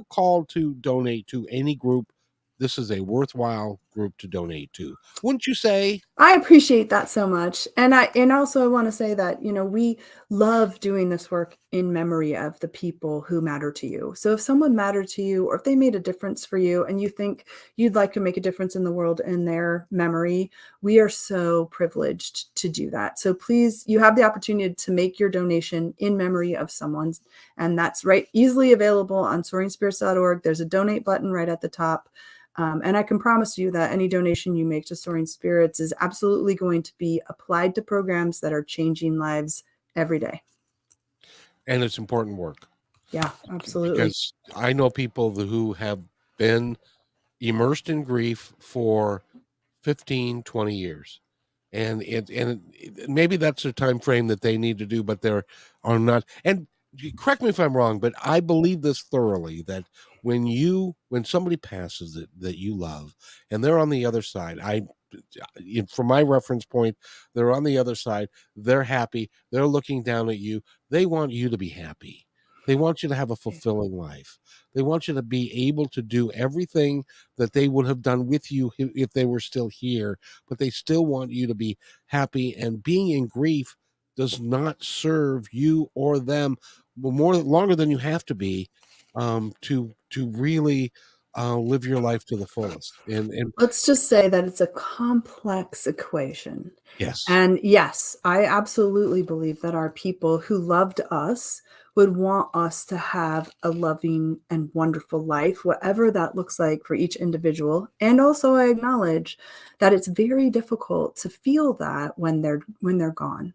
called to donate to any group, this is a worthwhile group to donate to, wouldn't you say? I appreciate that so much. And also I want to say that, we love doing this work in memory of the people who matter to you. So if someone mattered to you, or if they made a difference for you and you think you'd like to make a difference in the world in their memory, we are so privileged to do that. So please, you have the opportunity to make your donation in memory of someone's, and that's right easily available on soaringspirits.org. There's a donate button right at the top. And I can promise you that any donation you make to Soaring Spirits is absolutely going to be applied to programs that are changing lives every day. And it's important work, Yeah, absolutely. because I know people who have been immersed in grief for 15, 20 years. Maybe that's a time frame that they need to do, but they're are not. And correct me if I'm wrong, but I believe this thoroughly, that when somebody passes that you love, and they're on the other side, from my reference point, they're on the other side, they're happy, they're looking down at you, they want you to be happy. They want you to have a fulfilling life. They want you to be able to do everything that they would have done with you if they were still here, but they still want you to be happy. And being in grief does not serve you or them more longer than you have to be, to really live your life to the fullest. And Let's just say that it's a complex equation. yes, And yes, I absolutely believe that our people who loved us would want us to have a loving and wonderful life, whatever that looks like for each individual. And also I acknowledge that it's very difficult to feel that when they're gone.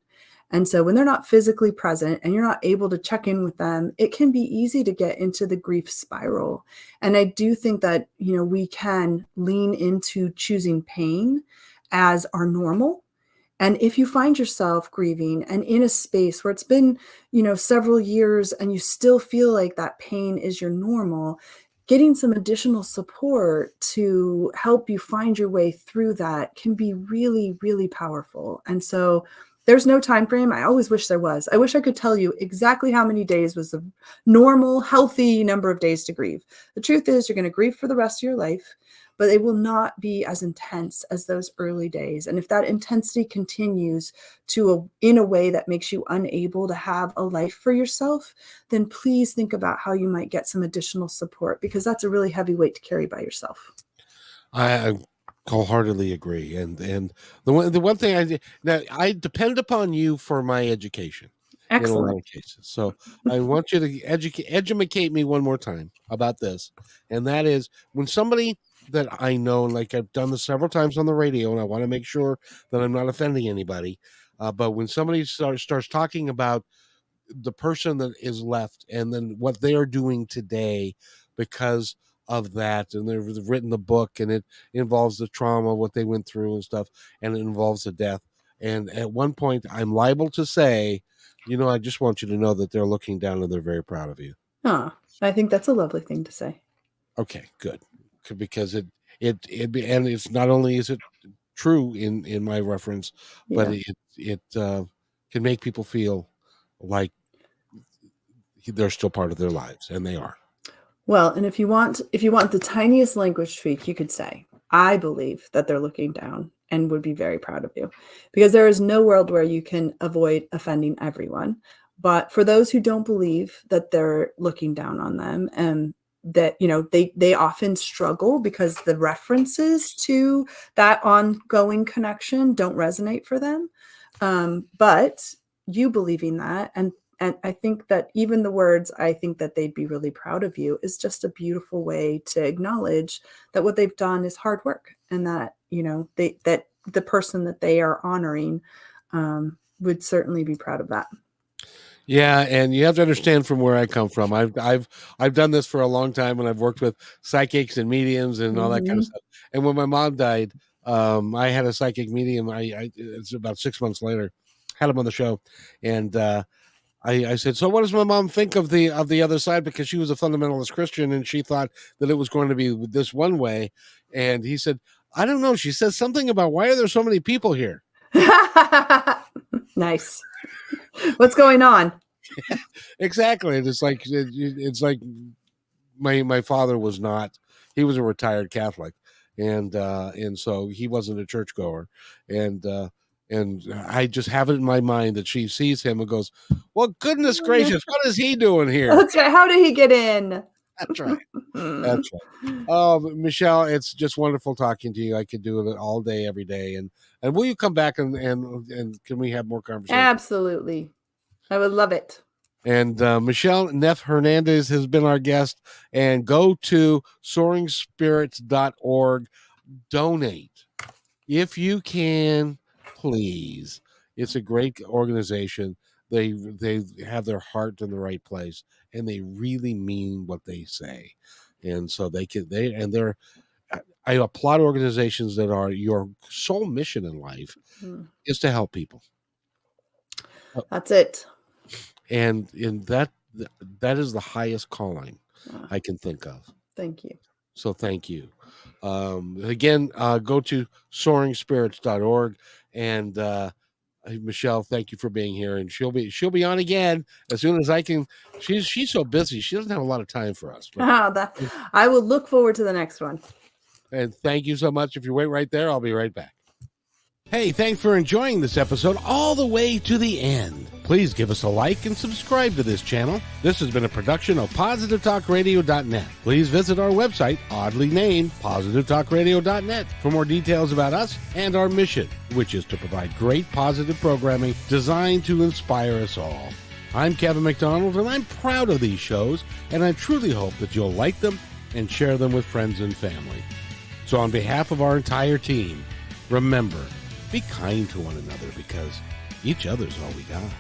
And so when they're not physically present and you're not able to check in with them, it can be easy to get into the grief spiral. And I do think that, we can lean into choosing pain as our normal. And if you find yourself grieving and in a space where it's been, several years and you still feel like that pain is your normal, getting some additional support to help you find your way through that can be really, really powerful. And so there's no time frame. I always wish there was. I wish I could tell you exactly how many days was the normal, healthy number of days to grieve. The truth is, you're going to grieve for the rest of your life, but it will not be as intense as those early days. And if that intensity continues in a way that makes you unable to have a life for yourself, then please think about how you might get some additional support, because that's a really heavy weight to carry by yourself. I wholeheartedly agree. And the one thing I depend upon you for my education in a lot Excellent. of cases. So I want you to educate me one more time about this. And that is, when somebody that I know, like I've done this several times on the radio, and I want to make sure that I'm not offending anybody. But when somebody starts talking about the person that is left, and then what they are doing today because of that, and they've written the book, and it involves the trauma, what they went through and stuff, and it involves the death. And at one point, I'm liable to say, I just want you to know that they're looking down and they're very proud of you. I think that's a lovely thing to say. Okay, good. Because and it's not only is it true in my reference, but Yeah. it can make people feel like they're still part of their lives, and they are. Well, and if you want the tiniest language tweak, you could say, I believe that they're looking down and would be very proud of you, because there is no world where you can avoid offending everyone. But for those who don't believe that they're looking down on them, and that, they often struggle because the references to that ongoing connection don't resonate for them. But you believing that, and I think that even the words, I think that they'd be really proud of you, is just a beautiful way to acknowledge that what they've done is hard work, and that, that the person that they are honoring would certainly be proud of that. Yeah, and you have to understand from where I come from. I've done this for a long time, and I've worked with psychics and mediums and all that kind of Hmm. stuff. And when my mom died, I had a psychic medium. It's about 6 months later, had him on the show, and I said, so what does my mom think of the other side? Because she was a fundamentalist Christian and she thought that it was going to be this one way. And he said, I don't know. She says something about why are there so many people here? Nice. What's going on? Exactly. And it's like my father was not. He was a retired Catholic, and so he wasn't a churchgoer, and I just have it in my mind that she sees him and goes, well, goodness gracious, what is he doing here? That's right. How did he get in? That's right. That's right. Oh, Michele, it's just wonderful talking to you. I could do it all day, every day. And will you come back and can we have more conversation? Absolutely. I would love it. And Michele Neff Hernandez has been our guest. And go to soaringspirits.org. Donate. If you can, please. It's a great organization. They have their heart in the right place, and they really mean what they say. And so they're I applaud organizations that are your sole mission in life is to help people. That's it. And that is the highest calling I can think of. Thank you. So thank you. Again, go to soaringspirits.org. And Michele, thank you for being here. And she'll be on again as soon as I can. She's so busy. She doesn't have a lot of time for us. I will look forward to the next one. And thank you so much. If you wait right there, I'll be right back. Hey, thanks for enjoying this episode all the way to the end. Please give us a like and subscribe to this channel. This has been a production of PositiveTalkRadio.net. Please visit our website, oddly named PositiveTalkRadio.net, for more details about us and our mission, which is to provide great positive programming designed to inspire us all. I'm Kevin McDonald, and I'm proud of these shows, and I truly hope that you'll like them and share them with friends and family. So on behalf of our entire team, remember, be kind to one another because each other's all we got.